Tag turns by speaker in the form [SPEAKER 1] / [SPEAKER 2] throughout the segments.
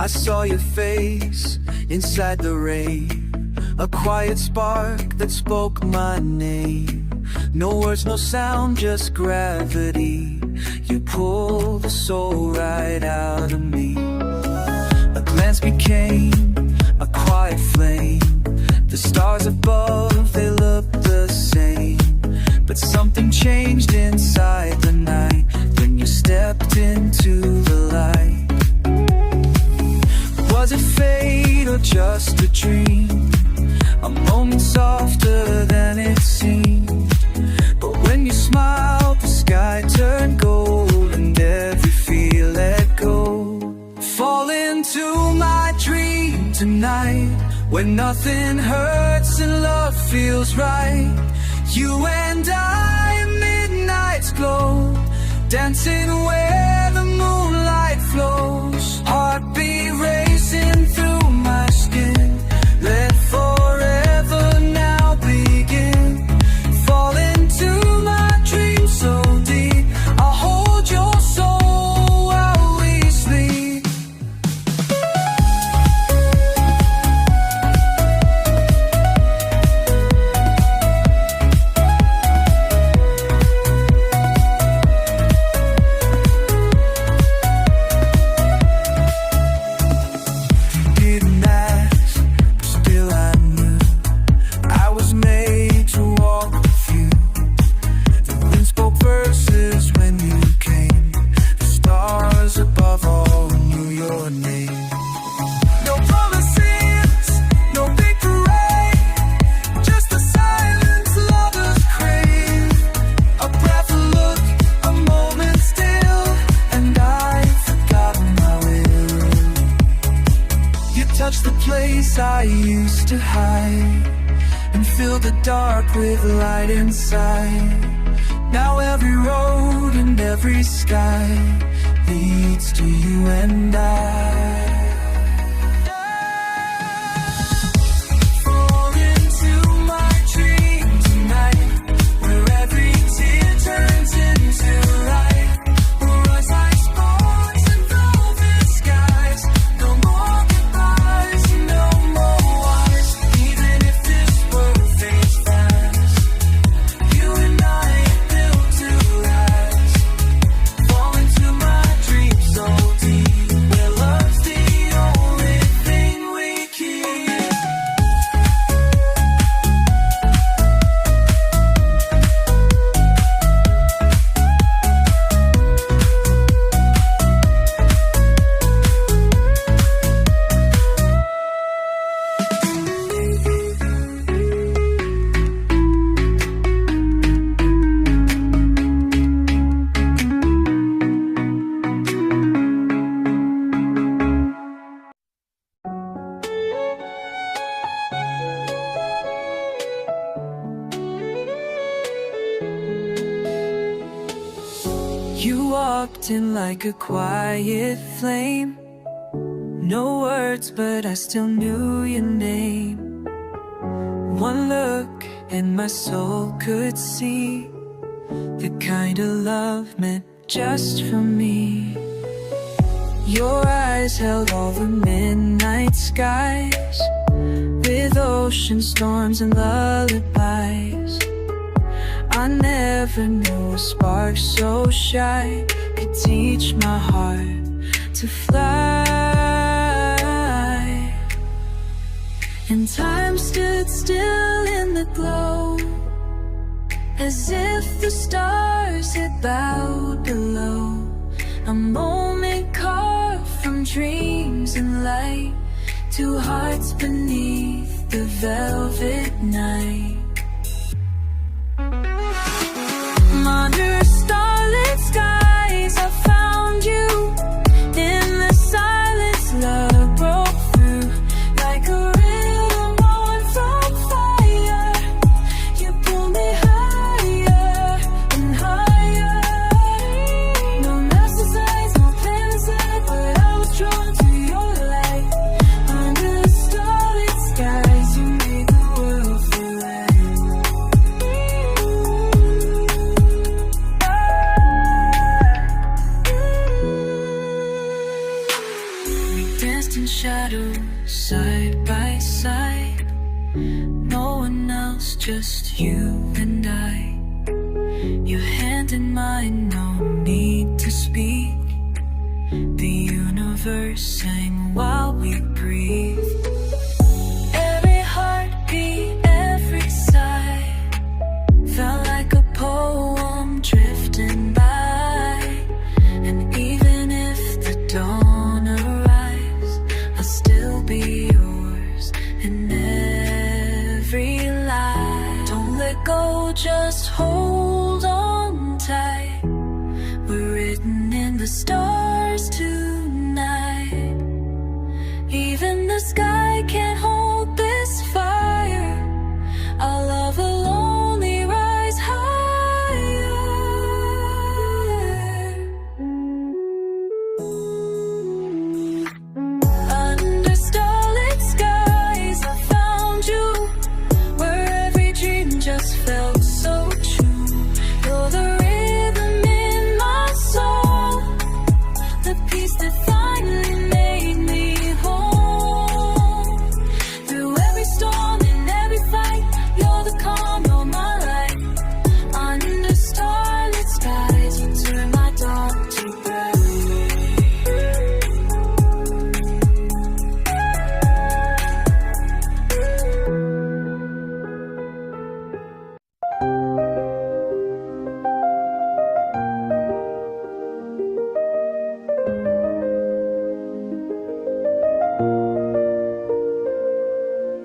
[SPEAKER 1] I saw your face inside the rain, a quiet spark that spoke my name. No words, no sound, just gravity. You pulled the soul right out of me. A glance became a quiet flame. The stars above, they looked the same. But something changed inside the night when you stepped into the light. Was it fate or just a dream? A moment softer than it seemed. But when you smiled, the sky turned gold and every fear let go. Fall into my dream tonight, where nothing hurts and love feels right. You and I in midnight's glow, dancing where the moonlight flows. Heartbeat racing through my skin, let forever now begin. Fall into my dream so deep, I'll hold your soul while we sleep. Touch the place I used to hide, and fill the dark with light inside. Now every road and every sky leads to you and I. Fall into my dream tonight, where every tear turns into light. Rise like sparks in velvet skies. No more goodbyes, no more whys. Even if this world fades fast, you and I are built to last. Fall into my dream so deep, where love's the only thing we keep. You walked in like a quiet flame. No words, but I still knew your name. One look and my soul could see the kind of love meant just for me. Your eyes held all the midnight skies, with ocean storms and lullabies. I never knew a spark so shy could teach my heart to fly. And time stood still in the glow, as if the stars had bowed below. A moment carved from dreams and light, two hearts beneath the velvet night. Under starlit skies, I found you. In the silence, love broke through like a rhythm born from fire. You pull me higher and higher. No master signs, no plan inside, but I was drawn to your light. Under the starlit skies, you made the world feel right. danced in shadows side by side. No one else, just you and I. Your hand in mine, no need to speak. The universe sang while we breathed. Every heartbeat, every sigh felt like a poem drifting by. And even if the dawn arrives, I'll still be yours in every lie. Don't let go, just hold on tight. We're written in the stars tonight. Even the sky can't hold this fire. Our love will only rise higher. Under starlit skies I found you, where every dream just felt so true. You're the rhythm in my soul, the peace that finally made me whole. Through every storm and every fight, you're the calm, you're my light. Under starlit skies, you turn my dark to bright.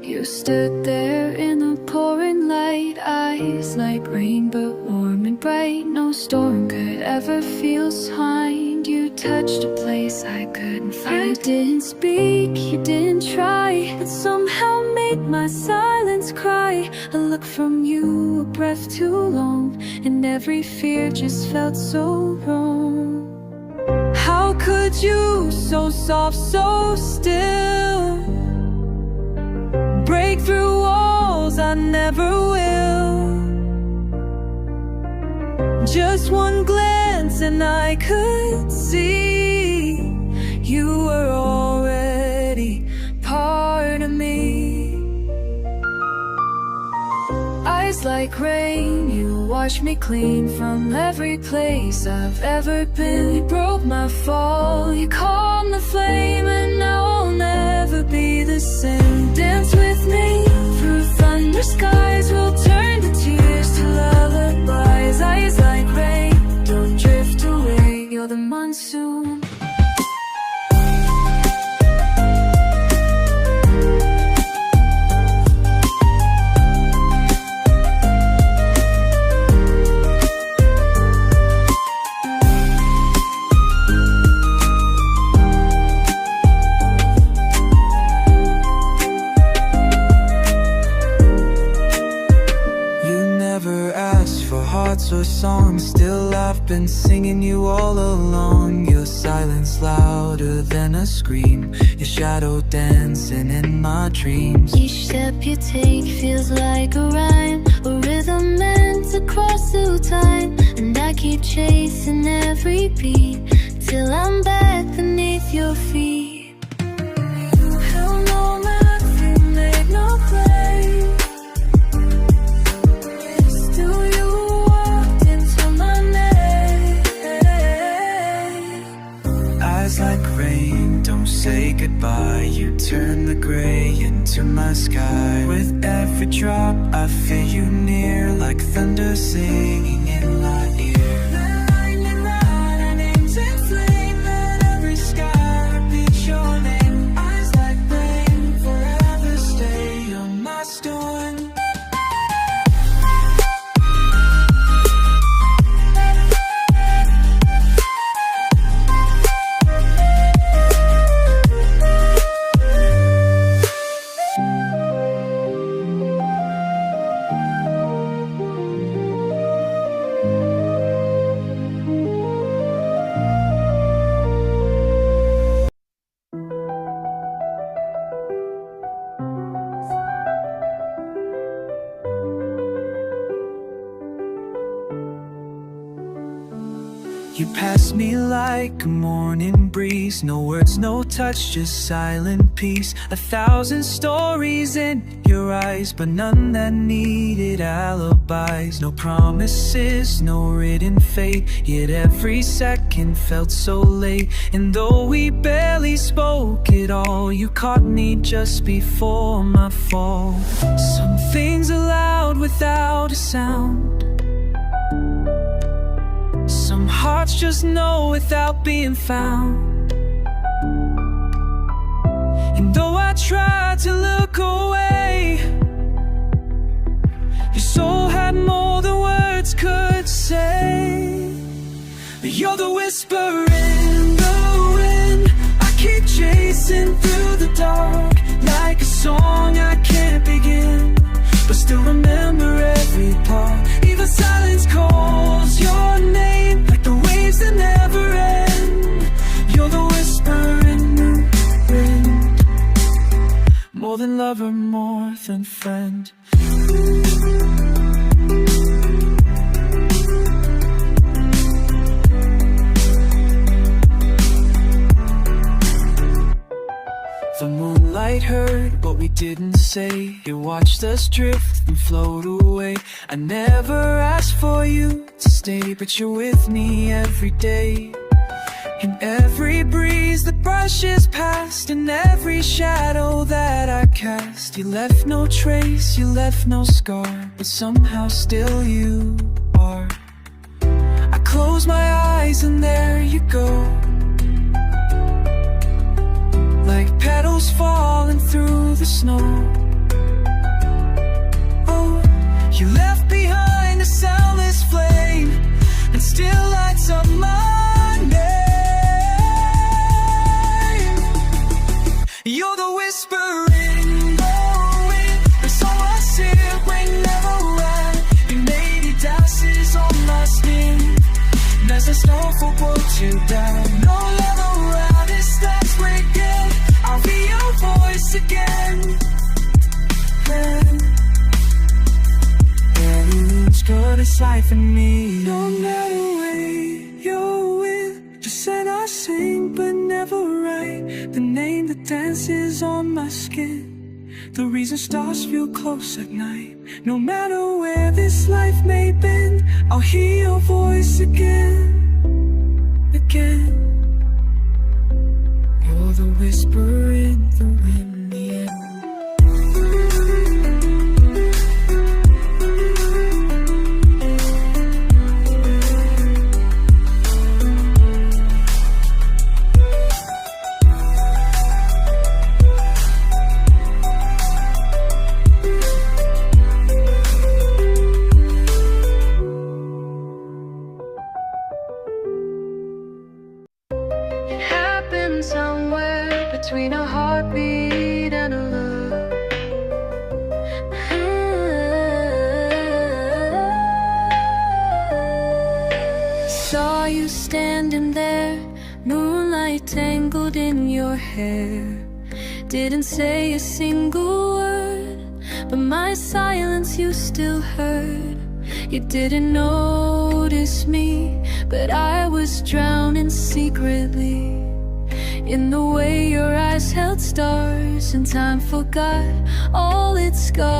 [SPEAKER 1] You stood there in the pouring light, eyes like rain but warm and bright. No storm could ever feel kind. You touched a place I couldn't find. You didn't speak, you didn't try, but somehow made my silence cry. A look from you, a breath too long, and every fear just felt so wrong. How could you, so soft, so still, break through walls I never will? Just one glance and I could see you were already part of me. Eyes like rain, you washed me clean from every place I've ever been. You broke my fall, you calmed the flame, and now I'll never be the same. Dance with me through thunder skies, we'll turn the tears to lullabies. Eyes like rain, don't drift away, you're the monsoon. Or songs, still I've been singing you all along. Your silence louder than a scream, your shadow dancing in my dreams.
[SPEAKER 2] Each step you take feels like a rhyme, a rhythm meant to cross through time. And I keep chasing every beat till I'm back beneath your feet. Held no map, you made no claim. Still you
[SPEAKER 1] like rain, don't say goodbye. You turn the gray into my sky. With every drop I feel you near, like thunder singing in my ear. The lightning rod, our names in flame, let every sky repeat your name. Eyes like rain, forever stay on my stone. past me like a morning breeze. No words, no touch, just silent peace. 1,000 stories in your eyes, but none that needed alibis. No promises, no written fate, yet every second felt so late. And though we barely spoke at all, you caught me just before my fall. Some things are loud without a sound. Some hearts just know without being found. And though I tried to look away, your soul had more than words could say. You're the whisper in the wind I keep chasing through the dark, like a song I can't begin, but still remember every part. Even silence calls your name, like the waves that never end. You're the whisper in the wind, more than lover, more than friend. The moonlight heard what we didn't say. It watched us drift and float away. I never asked for you to stay, but you're with me every day. In every breeze that brushes past, in every shadow that I cast, you left no trace, you left no scar, but somehow still you are. I close my eyes and there you go, like petals falling through the snow. Oh, you left behind a soundless flame and still lights up my name. You're the whisper in the wind, the song I sing when never ran. You made it dances on my skin. There's a snowfall pulled you down. No love around, it starts again. I'll be your voice again. Who's gonna siphon me? No matter where you're with, just said I sing but never write the name that dances on my skin. The reason stars feel close at night. No matter where this life may bend, I'll hear your voice again, again. You're the whisper in the wind, the end.
[SPEAKER 2] Somewhere between a heartbeat and a look. Saw you standing there, moonlight tangled in your hair. Didn't say a single word, but my silence you still heard. You didn't notice me, but I was drowning secretly in the way your eyes held stars, and time forgot all its scars.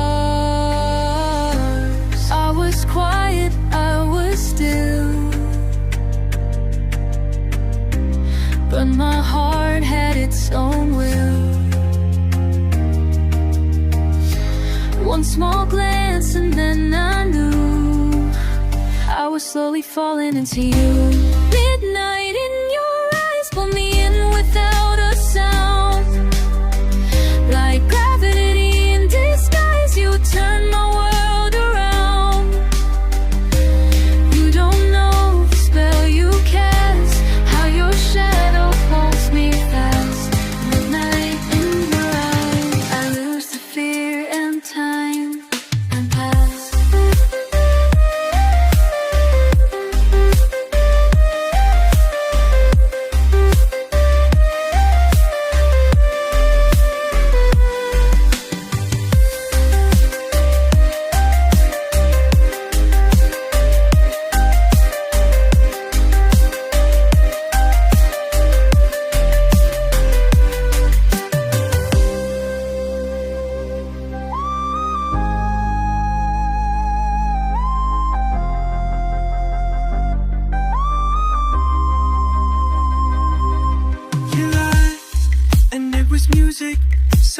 [SPEAKER 2] I was quiet, I was still, but my heart had its own will. One small glance and then I knew I was slowly falling into you. Midnight in your eyes pulled me in without a sound. Like gravity in disguise, you turned my world around. You don't know the spell you cast, how your shadow pulls me fast. Midnight in your eyes, I lose the fear and time and past.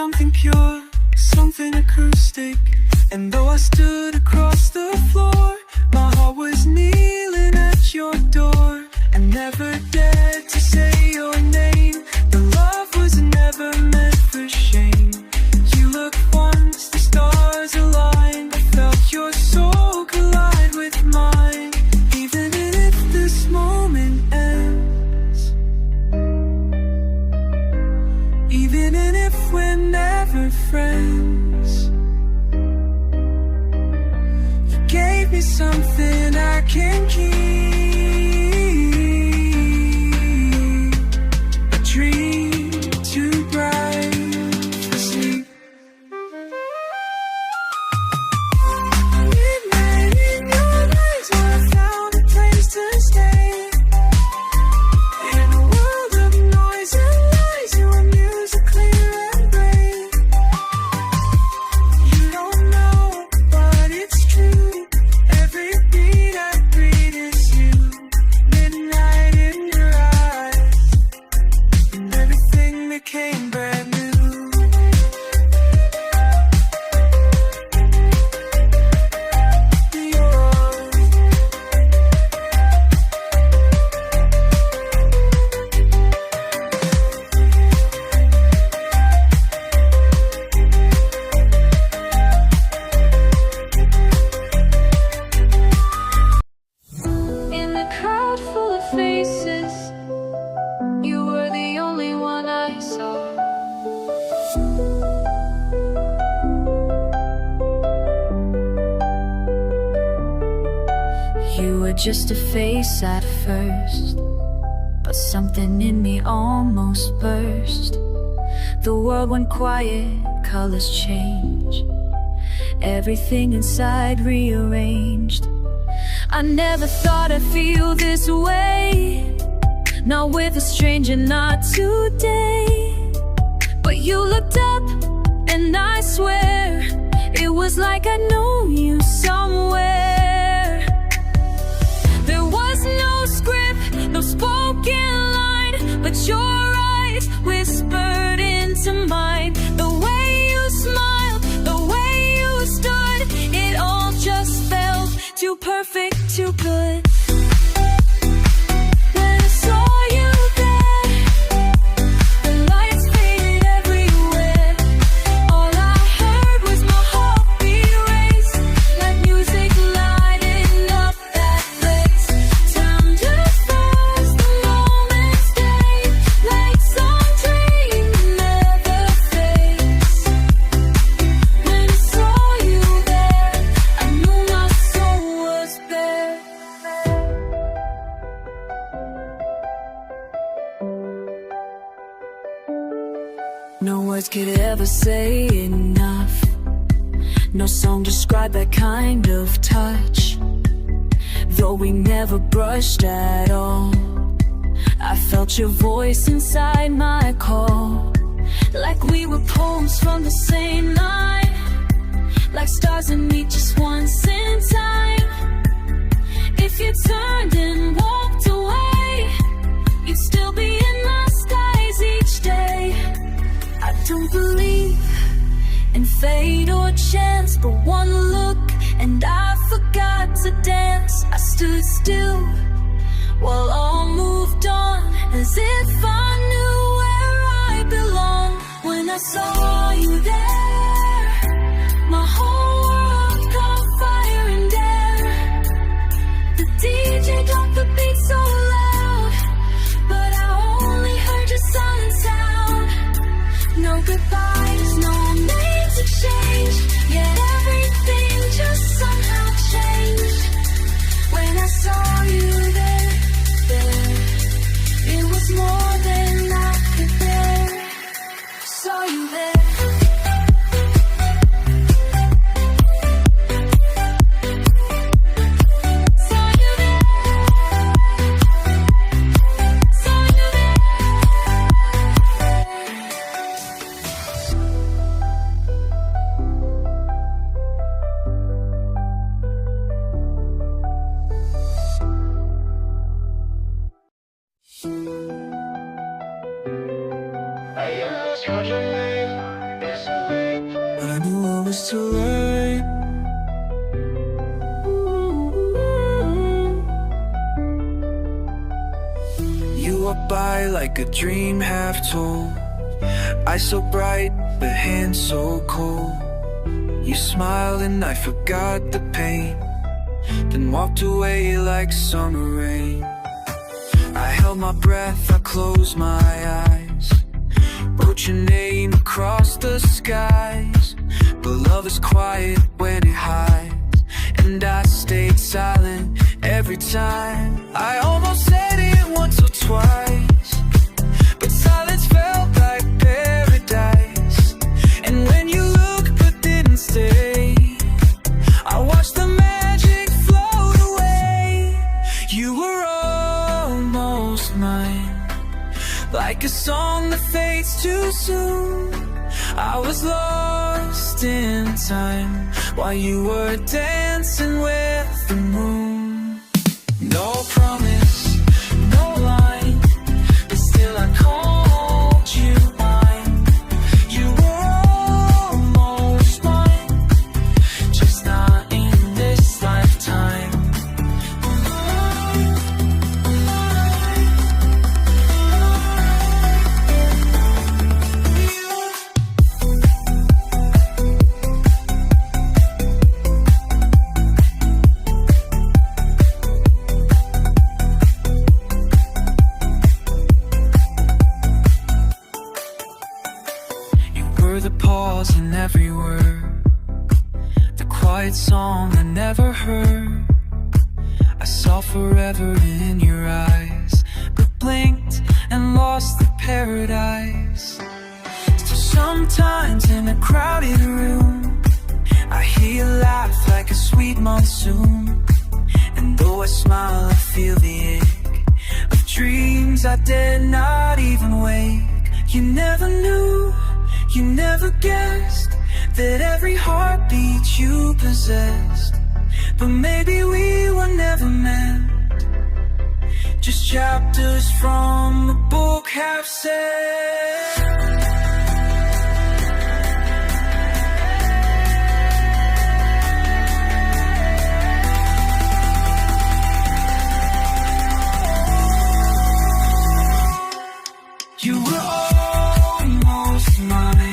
[SPEAKER 1] something pure, something acoustic. And though I stood across the floor, my heart was kneeling at your door. I never dared to say your name. The love was never meant for shame. You looked once, the stars aligned. I felt your soul collide with mine. Even if this moment ends, even if we're never friends, you gave me something I can keep. A dream too bright for sleep. Midnight in your eyes, I found a place to stay. In a world of noise and lies, your music clear and brave. You don't know, but it's true. Every beat I breathe is you. Midnight in your eyes, and everything became brand new. In the crowd full of faces, you were the only one I saw. You were just a face at first, but something in me almost burst. The world went quiet, colors changed, everything inside rearranged. I never thought I'd feel this way, not with a stranger, not today. But you looked up, and I swear it was like I know you somewhere. There was no script, no spoken line, but your eyes whispered into mine. The way you smiled, the way you stood, it all just felt too perfect, too good. When I saw you there, the lights faded everywhere. All I heard was my heartbeat race, like music lighting up that place. Time just froze, the moments stayed, like some dream never fades. When I saw you there, I knew my soul was bare. No words could ever say enough, no song describe that kind of touch. Though we never brushed at all, I felt your voice inside my call. Like we were poems from the same night, like stars that meet just once in time. If you turned and walked away, you'd still be in my skies each day. I don't believe in fate or chance, but one look and I forgot to dance. I stood still while all moved on, as if I knew where I belong. When I saw you there, my whole world caught fire and air. The DJ dropped the beat so loud, but I only heard your silent sound. No goodbyes, no names exchanged, yet everything just somehow changed. When I saw you there, it was more than I could bear. Saw you there.
[SPEAKER 3] I ask what your name is.
[SPEAKER 1] promise to learn. You walk by like a dream half told, eyes so bright, but hands so cold. You smiled and I forgot the pain, then walked away like summer rain. I held my breath, I closed my eyes, wrote your name across the skies. But love is quiet when it hides, and I stayed silent every time. I almost said it once or twice, but silence felt like paradise. And when you looked but didn't stay, I watched the magic float away. You were almost mine, like a song that fades too soon. I was lost in time while you were dancing with the moon. No promise, no line, but still I called you mine. You were almost mine, just not in this lifetime. The pause in every word, the quiet song I never heard. I saw forever in your eyes, but blinked and lost the paradise. So sometimes in a crowded room, I hear you laugh like a sweet monsoon. And though I smile, I feel the ache of dreams I dare not even wake. You never knew, you never guessed that every heartbeat you possessed. But maybe we were never meant, just chapters from a book half said. You were almost mine,